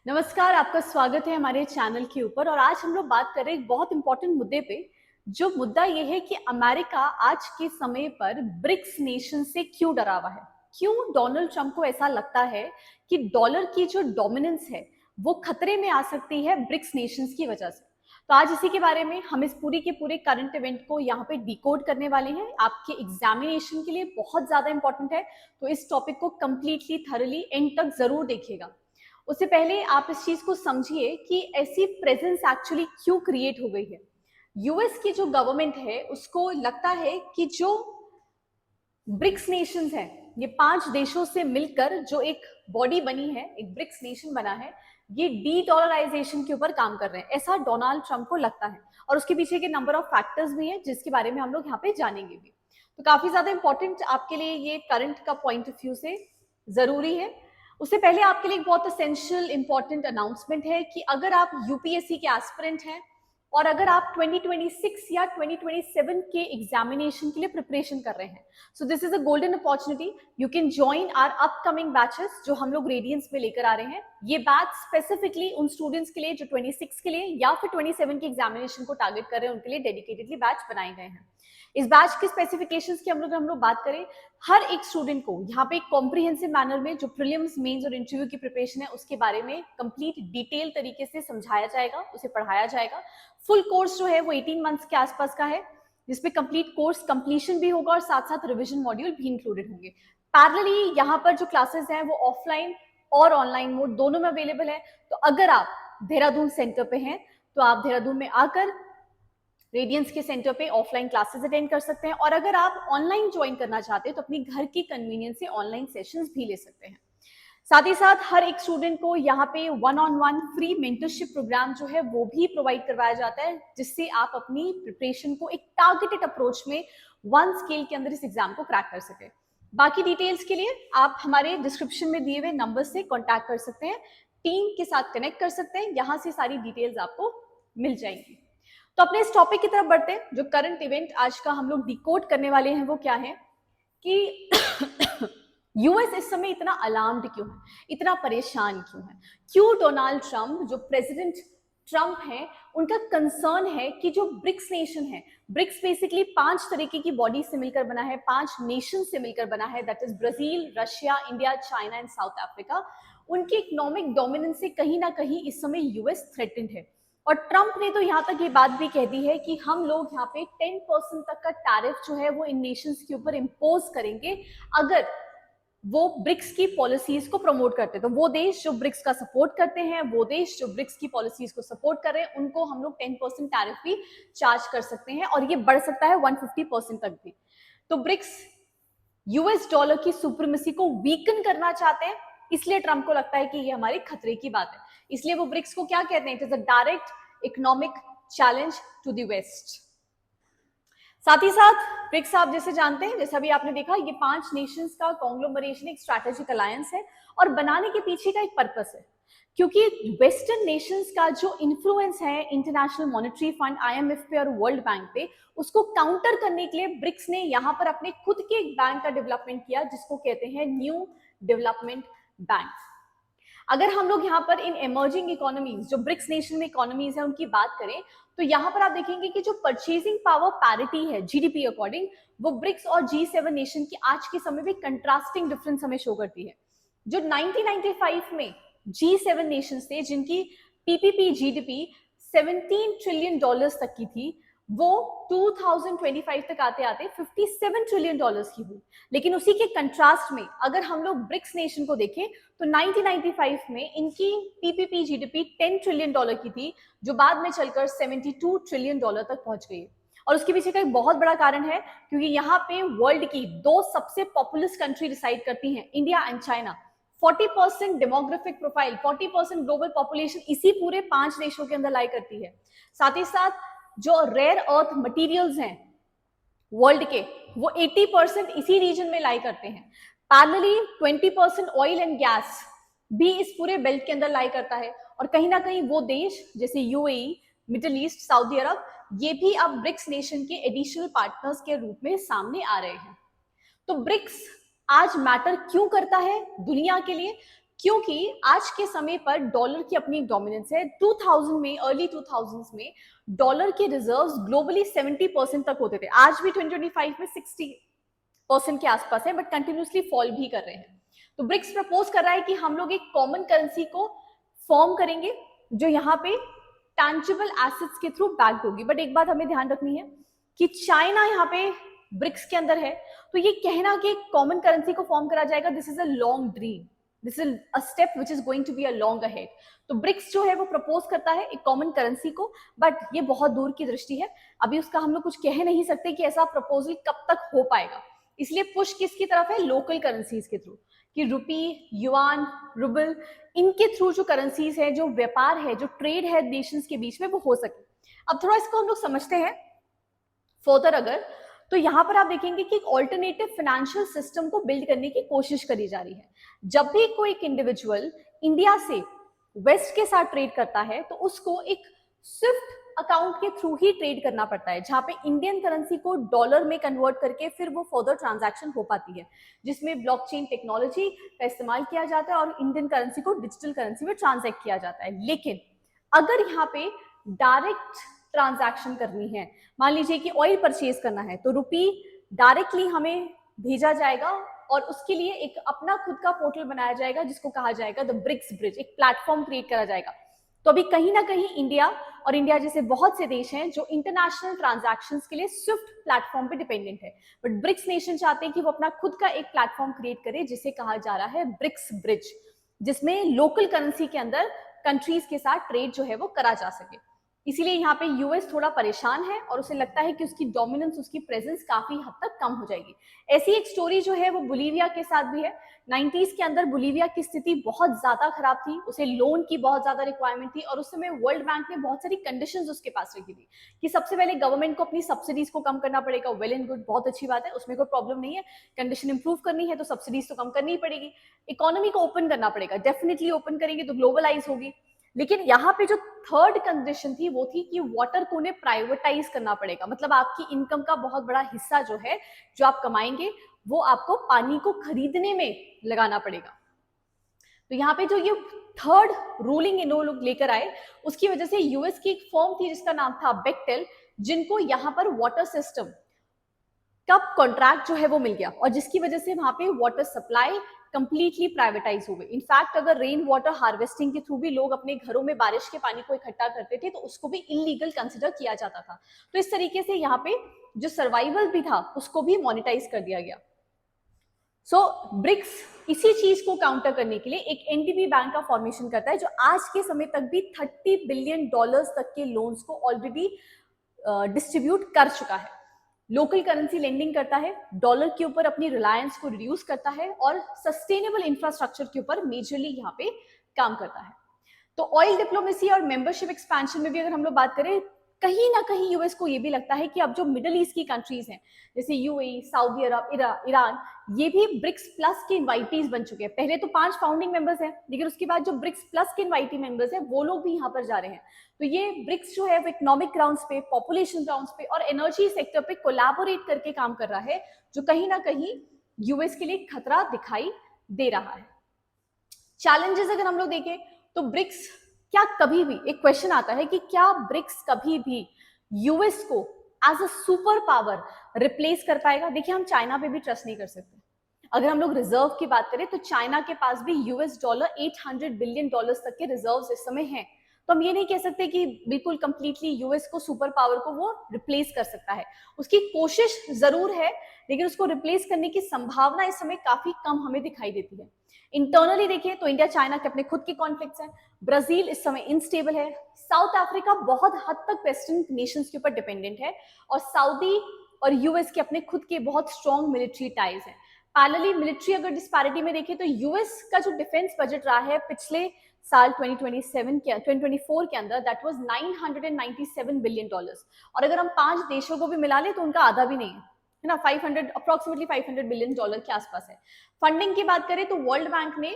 नमस्कार, आपका स्वागत है हमारे चैनल के ऊपर। और आज हम लोग बात कर रहे हैं एक बहुत इंपॉर्टेंट मुद्दे पे। जो मुद्दा ये है कि अमेरिका आज के समय पर ब्रिक्स नेशन से क्यों डरा हुआ है। क्यों डोनाल्ड ट्रंप को ऐसा लगता है कि डॉलर की जो डोमिनेंस है वो खतरे में आ सकती है ब्रिक्स नेशंस की वजह से। तो आज इसी के बारे में हम इस पूरी के पूरे करंट इवेंट को यहाँ पे डिकोड करने वाले हैं। आपके एग्जामिनेशन के लिए बहुत ज्यादा इंपॉर्टेंट है, तो इस टॉपिक को कंप्लीटली थरली एंड तक जरूर देखिएगा। उससे पहले आप इस चीज को समझिए कि ऐसी प्रेजेंस एक्चुअली क्यों क्रिएट हो गई है। यूएस की जो गवर्नमेंट है उसको लगता है कि जो ब्रिक्स नेशंस हैं, ये 5 देशों से मिलकर जो एक बॉडी बनी है, एक ब्रिक्स नेशन बना है, ये डी डॉलराइजेशन के ऊपर काम कर रहे हैं, ऐसा डोनाल्ड ट्रंप को लगता है। और उसके पीछे के नंबर ऑफ फैक्टर्स भी हैं जिसके बारे में हम लोग यहाँ पे जानेंगे भी। तो काफी ज्यादा इंपॉर्टेंट आपके लिए ये करंट का पॉइंट ऑफ व्यू से जरूरी है। उससे पहले आपके लिए एक बहुत असेंशियल इंपॉर्टेंट अनाउंसमेंट है कि अगर आप यूपीएससी के एस्पिरेंट हैं और अगर आप 2026 या 2027 के एग्जामिनेशन के लिए प्रिपरेशन कर रहे हैं, so this is a golden opportunity. You can join are upcoming batches जो हम लोग रेडियंस में लेकर आ रहे हैं। ये बैच स्पेसिफिकली उन स्टूडेंट्स के लिए जो 26 के लिए या फिर 27 के एग्जामिनेशन को टारगेट कर रहे हैं, उनके लिए डेडिकेटेडली बैच बनाए गए हैं। इस बैच की स्पेसिफिकेशंस की हम लोग बात करें, हर एक स्टूडेंट को यहाँ पे एक कॉम्प्रिहेंसिव मैनर में जो प्रीलिम्स, मेंस और इंटरव्यू की प्रिपरेशन है उसके बारे में कंप्लीट डिटेल तरीके से समझाया जाएगा, उसे पढ़ाया जाएगा। फुल कोर्स जो है वो 18 मंथ्स के आसपास का है, जिसपे कंप्लीट कोर्स कंप्लीशन भी होगा और साथ साथ रिविजन मॉड्यूल भी इंक्लूडेड होंगे। पैरेलली यहाँ पर जो क्लासेस हैं वो ऑफलाइन और ऑनलाइन मोड दोनों में अवेलेबल है। तो अगर आप देहरादून सेंटर पे हैं तो आप देहरादून में आकर रेडियंस के सेंटर पे ऑफलाइन क्लासेस अटेंड कर सकते हैं, और अगर आप ऑनलाइन ज्वाइन करना चाहते हैं तो अपनी घर की कन्वीनियंस से ऑनलाइन सेशंस भी ले सकते हैं। साथ ही साथ हर एक स्टूडेंट को यहाँ पे 1-on-1 फ्री मेंटरशिप प्रोग्राम जो है वो भी प्रोवाइड करवाया जाता है, जिससे आप अपनी प्रिपरेशन को एक टारगेटेड अप्रोच में वन स्केल के अंदर इस एग्जाम को क्रैक कर सके। बाकी डिटेल्स के लिए आप हमारे डिस्क्रिप्शन में दिए हुए नंबर से कॉन्टैक्ट कर सकते हैं, टीम के साथ कनेक्ट कर सकते हैं, यहाँ से सारी डिटेल्स आपको मिल जाएंगी। तो अपने इस टॉपिक की तरफ बढ़ते हैं। जो करंट इवेंट आज का हम लोग डिकोड करने वाले हैं वो क्या है कि यूएस इस समय इतना अलार्म्ड क्यों है, इतना परेशान क्यों है। क्यों डोनाल्ड ट्रंप, जो प्रेसिडेंट ट्रंप है, उनका कंसर्न है कि जो ब्रिक्स नेशन है, ब्रिक्स बेसिकली 5 तरीके की बॉडी से मिलकर बना है, 5 नेशन से मिलकर बना है, that is Brazil, Russia, India, China and south Africa. उनकी इकोनॉमिक डोमिनेंस से कहीं ना कहीं इस समय यूएस थ्रेटेंड है। और ट्रंप ने तो यहाँ तक ये बात भी कह दी है कि हम लोग यहाँ पे 10% तक का टैरिफ जो है वो इन नेशंस के ऊपर इम्पोज करेंगे अगर वो ब्रिक्स की पॉलिसीज को प्रमोट करते हैं। तो वो देश जो ब्रिक्स का सपोर्ट करते हैं, वो देश जो ब्रिक्स की पॉलिसीज को सपोर्ट कर रहे हैं, उनको हम लोग 10% टैरिफ भी चार्ज कर सकते हैं, और ये बढ़ सकता है 150% तक भी। तो ब्रिक्स यूएस डॉलर की सुप्रीमेसी को वीकन करना चाहते हैं, इसलिए ट्रंप को लगता है कि ये हमारे खतरे की बात है। इसलिए वो ब्रिक्स को क्या कहते हैं, it is a direct economic challenge to the West. साथ ही साथ ब्रिक्स आप जैसे जानते हैं, जैसा भी आपने देखा, ये 5 नेशंस का कॉन्ग्लोमरेशन, एक स्ट्रैटेजिक अलायंस है, और बनाने के पीछे का एक पर्पस है, क्योंकि वेस्टर्न नेशंस का जो इन्फ्लुएंस है इंटरनेशनल मॉनेटरी फंड आईएमएफ पे और वर्ल्ड बैंक पे, उसको काउंटर करने के लिए ब्रिक्स ने यहाँ पर अपने खुद के एक बैंक का डेवलपमेंट किया, जिसको कहते हैं न्यू डेवलपमेंट बैंक। अगर हम लोग यहाँ पर इन इमर्जिंग इकोनॉमीज, जो ब्रिक्स नेशन में इकोनॉमीज है, उनकी बात करें, तो यहाँ पर आप देखेंगे कि जो परचेजिंग पावर पैरिटी है जीडीपी अकॉर्डिंग, वो ब्रिक्स और G7 नेशन की आज के समय में कंट्रास्टिंग डिफरेंस हमें शो करती है। जो 1995 में G7 नेशन थे, जिनकी पीपीपी जीडीपी 17 ट्रिलियन डॉलर्स तक की थी, वो 2025 तक आते आते 57 ट्रिलियन डॉलर्स की हुई। लेकिन उसी के कंट्रास्ट में अगर हम लोग ब्रिक्स नेशन को देखें तो 1995 में इनकी पीपीपी जीडीपी 10 ट्रिलियन डॉलर की थी, जो बाद में चलकर 72 ट्रिलियन डॉलर तक पहुंच गई। और उसके पीछे का एक बहुत बड़ा कारण है, क्योंकि यहाँ पे वर्ल्ड की 2 सबसे पॉपुलस कंट्री डिसाइड करती हैं, India and China. 40% demographic profile, 40% global population इसी पूरे 5 देशों के अंदर लाई करती है। साथ ही साथ जो रेयर अर्थ मटेरियल्स हैं वर्ल्ड के, वो 80% इसी रीजन में लाई करते हैं। पैरेलली 20% ऑयल एंड गैस भी इस पूरे बेल्ट के अंदर लाई करता है। और कहीं ना कहीं वो देश जैसे यूएई, मिडिल ईस्ट, सऊदी अरब, ये भी अब ब्रिक्स नेशन के एडिशनल पार्टनर्स के रूप में सामने आ रहे हैं। तो ब्रिक्स आज मैटर क्यों करता है दुनिया के लिए? क्योंकि आज के समय पर डॉलर की अपनी डोमिनेंस है। 2000 में, अर्ली 2000s में डॉलर के रिजर्व्स ग्लोबली 70% तक होते थे। आज भी 2025 में 60% के आसपास है, बट कंटिन्यूसली फॉल भी कर रहे हैं। तो ब्रिक्स प्रपोज कर रहा है कि हम लोग एक कॉमन करेंसी को फॉर्म करेंगे जो यहाँ पे टैंजिबल एसेट्स के थ्रू बैक्ड होगी। बट एक बात हमें ध्यान रखनी है कि चाइना यहाँ पे ब्रिक्स के अंदर है, तो ये कहना कि एक कॉमन करेंसी को फॉर्म करा जाएगा, this is a long dream, this is a step which is going to be a long ahead. तो ब्रिक्स जो है वो प्रपोज करता है एक कॉमन करेंसी को, बट ये बहुत दूर की दृष्टि है, अभी उसका हम लोग कुछ कह नहीं सकते कि ऐसा प्रपोजल कब तक हो पाएगा। इसलिए पुश किसकी तरफ है? लोकल करेंसीज के थ्रू, कि रुपी, युआन, रूबल, इनके थ्रू जो करेंसीज है, जो व्यापार है, जो ट्रेड है नेशंस के बीच में, वो हो सके। अब थोड़ा इसको हम लोग समझते हैं फर्दर अगर, तो यहां पर आप देखेंगे कि एक ऑल्टरनेटिव फाइनेंशियल सिस्टम को बिल्ड करने की कोशिश करी जा रही है। जब भी कोई एक इंडिविजुअल इंडिया से वेस्ट के साथ ट्रेड करता है तो उसको एक स्विफ्ट अकाउंट के थ्रू ही ट्रेड करना पड़ता है, जहां पे इंडियन करेंसी को डॉलर में कन्वर्ट करके फिर वो फर्दर ट्रांजैक्शन हो पाती है, जिसमें ब्लॉकचेन टेक्नोलॉजी का इस्तेमाल किया जाता है और इंडियन करेंसी को डिजिटल करेंसी में ट्रांजैक्ट किया जाता है। लेकिन अगर यहाँ पे डायरेक्ट ट्रांजैक्शन करनी है, मान लीजिए कि ऑयल परचेज करना है, तो रुपी डायरेक्टली हमें भेजा जाएगा और उसके लिए एक अपना खुद का पोर्टल बनाया जाएगा जिसको कहा जाएगा द ब्रिक्स ब्रिज, एक प्लेटफॉर्म क्रिएट करा जाएगा। तो अभी कहीं ना कहीं इंडिया और इंडिया जैसे बहुत से देश हैं जो इंटरनेशनल ट्रांजैक्शंस के लिए स्विफ्ट प्लेटफॉर्म पे डिपेंडेंट है, बट ब्रिक्स नेशन चाहते हैं कि वो अपना खुद का एक प्लेटफॉर्म क्रिएट करे जिसे कहा जा रहा है ब्रिक्स ब्रिज, जिसमें लोकल करेंसी के अंदर कंट्रीज के साथ ट्रेड जो है वो करा जा सके। इसीलिए यहाँ पे यूएस थोड़ा परेशान है और उसे लगता है कि उसकी डोमिनेंस, उसकी प्रेजेंस काफी हद तक कम हो जाएगी। ऐसी एक स्टोरी जो है वो बोलीविया के साथ भी है। 90s के अंदर बोलीविया की स्थिति बहुत ज्यादा खराब थी, उसे लोन की बहुत ज्यादा रिक्वायरमेंट थी और उस समय वर्ल्ड बैंक ने बहुत सारी कंडीशंस उसके पास रखी थी कि सबसे पहले गवर्नमेंट को अपनी सब्सिडीज को कम करना पड़ेगा। वेल एंड गुड, बहुत अच्छी बात है, उसमें कोई प्रॉब्लम नहीं है। कंडीशन इंप्रूव करनी है तो सब्सिडीज तो कम करनी ही पड़ेगी। इकोनॉमी को ओपन करना पड़ेगा, डेफिनेटली ओपन करेंगे तो ग्लोबलाइज होगी। लेकिन यहाँ पे जो थर्ड कंडीशन थी वो थी कि वाटर को उन्हें प्राइवेटाइज करना पड़ेगा, मतलब आपकी इनकम का बहुत बड़ा हिस्सा जो है, जो आप कमाएंगे, वो आपको पानी को खरीदने में लगाना पड़ेगा। तो यहाँ पे जो ये थर्ड रूलिंग इन लोग लेकर आए, उसकी वजह से यूएस की एक फर्म थी जिसका नाम था बेक्टेल, जिनको यहाँ पर वाटर सिस्टम का कॉन्ट्रैक्ट जो है वो मिल गया और जिसकी वजह से वहां पे वाटर सप्लाई कंप्लीटली प्राइवेटाइज हो गई। इनफैक्ट अगर रेन वाटर हार्वेस्टिंग के थ्रू भी लोग अपने घरों में बारिश के पानी को इकट्ठा करते थे तो उसको भी इलीगल कंसिडर किया जाता था। तो इस तरीके से यहाँ पे जो सर्वाइवल भी था उसको भी मॉनिटाइज कर दिया गया। सो ब्रिक्स इसी चीज को काउंटर करने के लिए एक एनडीबी बैंक का फॉर्मेशन करता है, जो आज के समय तक भी $30 बिलियन तक के लोन्स को ऑलरेडी डिस्ट्रीब्यूट कर चुका है। लोकल करेंसी लेंडिंग करता है, डॉलर के ऊपर अपनी रिलायंस को रिड्यूस करता है और सस्टेनेबल इंफ्रास्ट्रक्चर के ऊपर मेजरली यहाँ पे काम करता है। तो ऑयल डिप्लोमेसी और मेंबरशिप एक्सपेंशन में भी अगर हम लोग बात करें, कहीं ना कहीं यूएस को ये भी लगता है कि अब जो मिडिल ईस्ट की कंट्रीज हैं जैसे यूएई, सऊदी अरब, ईरान, ये भी ब्रिक्स प्लस के इनवाइटीज बन चुके हैं। पहले तो 5 फाउंडिंग मेंबर्स हैं, लेकिन उसके बाद जो ब्रिक्स प्लस के इनवाइटी मेंबर्स हैं वो लोग भी यहाँ पर जा रहे हैं। तो ये ब्रिक्स जो है वो इकोनॉमिक ग्राउंड्स पे, पॉपुलेशन ग्राउंड्स पे और एनर्जी सेक्टर पे कोलैबोरेट करके काम कर रहा है, जो कहीं ना कहीं यूएस के लिए खतरा दिखाई दे रहा है। चैलेंजेस अगर हम लोग देखें तो ब्रिक्स क्या कभी भी, एक क्वेश्चन आता है कि क्या ब्रिक्स कभी भी यूएस को as a super power replace कर पाएगा? देखिए, हम चाइना पे भी ट्रस्ट नहीं कर सकते। अगर हम लोग रिजर्व की बात करें तो चाइना के पास भी यूएस डॉलर $800 बिलियन तक के रिजर्व्स इस समय हैं। तो हम ये नहीं कह सकते कि बिल्कुल कंप्लीटली यूएस को, सुपर पावर को वो रिप्लेस कर सकता है। उसकी कोशिश जरूर है, लेकिन उसको रिप्लेस करने की संभावना इस समय काफी कम हमें दिखाई देती है। इंटरनली देखें तो इंडिया चाइना के अपने खुद के कॉन्फ्लिक्ट्स हैं, ब्राजील इस समय इनस्टेबल है, साउथ अफ्रीका बहुत हद तक वेस्टर्न नेशंस के ऊपर डिपेंडेंट है और सऊदी और यूएस के अपने खुद के बहुत स्ट्रॉन्ग मिलिट्री टाइज हैं। पैरेलली मिलिट्री अगर डिस्पैरिटी में देखें तो यूएस का जो डिफेंस बजट रहा है पिछले साल 2024 के अंदर, दैट वाज $997 बिलियन, और अगर हम 5 देशों को भी मिला ले तो उनका आधा भी नहीं है ना, अप्रोक्सीमेटली $500 बिलियन के आसपास है। फंडिंग की बात करें तो वर्ल्ड बैंक ने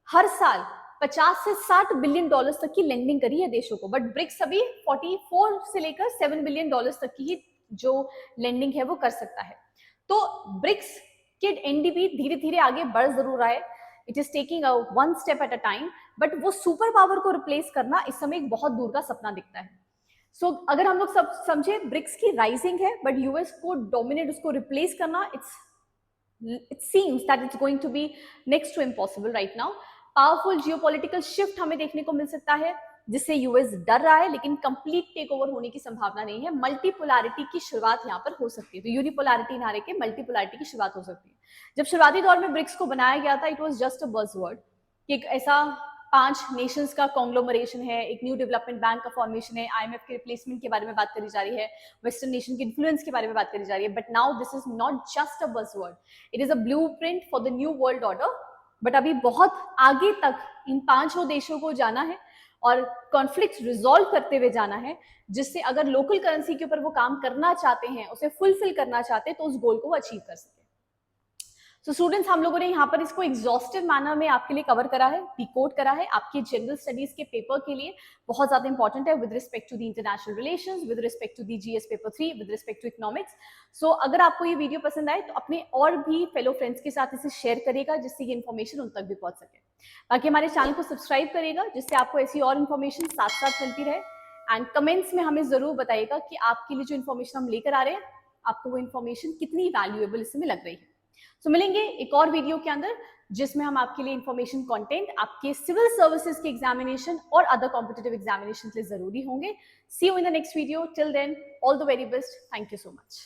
हर साल 50 से 60 बिलियन डॉलर्स तक की लेंडिंग करी है देशों को, बट ब्रिक्स अभी 44 से लेकर 7 बिलियन डॉलर्स तक की ही जो लेंडिंग है वो कर सकता है। तो ब्रिक्स के एनडीबी धीरे धीरे आगे बढ़ जरूर रहा है, it is taking one step at a time, but वो सुपर पावर को रिप्लेस करना इस समय एक बहुत दूर का सपना दिखता है. सो अगर हम लोग सब समझे ब्रिक्स की राइजिंग है, बट यूएस को डोमिनेट, उसको रिप्लेस करना, it seems that it's going to be next to impossible right now. Powerful geopolitical shift हमें देखने को मिल सकता है, जिससे यूएस डर रहा है, लेकिन कंप्लीट टेक ओवर होने की संभावना नहीं है. मल्टीपोलैरिटी की शुरुआत यहाँ पर हो सकती है. तो यूनिपोलैरिटी ना रह के मल्टीपोलैरिटी की शुरुआत हो सकती है. जब शुरुआती दौर में ब्रिक्स को बनाया गया था, it was just a buzzword कि एक ऐसा 5 नेशंस का कॉन्ग्लोमरेशन है, एक न्यू डेवलपमेंट बैंक का फॉर्मेशन है, आईएमएफ के रिप्लेसमेंट के बारे में बात करी जा रही है, वेस्टर्न नेशन के इन्फ्लुएंस के बारे में बात करी जा रही है. But now this is not just a buzzword, it is a blueprint for the new world order. But अभी बहुत आगे तक इन 5 देशों को जाना है और कॉन्फ्लिक्ट रिजॉल्व करते हुए जाना है, जिससे अगर लोकल करेंसी के ऊपर वो काम करना चाहते हैं, उसे फुलफिल करना चाहते हैं, तो उस गोल को वो अचीव कर सके. सो स्टूडेंट्स, हम लोगों ने यहाँ पर इसको एग्जॉस्टिव मैनर में आपके लिए कवर करा है, डिकोड करा है. आपके जनरल स्टडीज के पेपर के लिए बहुत ज्यादा इंपॉर्टेंट है, with respect to the international relations, with respect to the GS paper 3, with respect to economics. So अगर आपको ये वीडियो पसंद आए तो अपने और भी फेलो फ्रेंड्स के साथ इसे शेयर करेगा, जिससे ये इन्फॉर्मेशन उन तक भी पहुंच सके. बाकी हमारे चैनल को सब्सक्राइब करेगा, जिससे आपको ऐसी और इन्फॉर्मेशन साथ साथ मिलती रहे. एंड कमेंट्स में हमें जरूर बताइएगा कि आपके लिए जो इन्फॉर्मेशन हम लेकर आ रहे हैं, आपको वो इन्फॉर्मेशन कितनी वैल्यूएबल इसमें लग रही है. सो मिलेंगे एक और वीडियो के अंदर, जिसमें हम आपके लिए इंफॉर्मेशन कंटेंट आपके सिविल सर्विसेज के एग्जामिनेशन और अदर कॉम्पिटिटिव एग्जामिनेशन के लिए जरूरी होंगे. See you in the next video. Till then, all the very best. Thank you so much.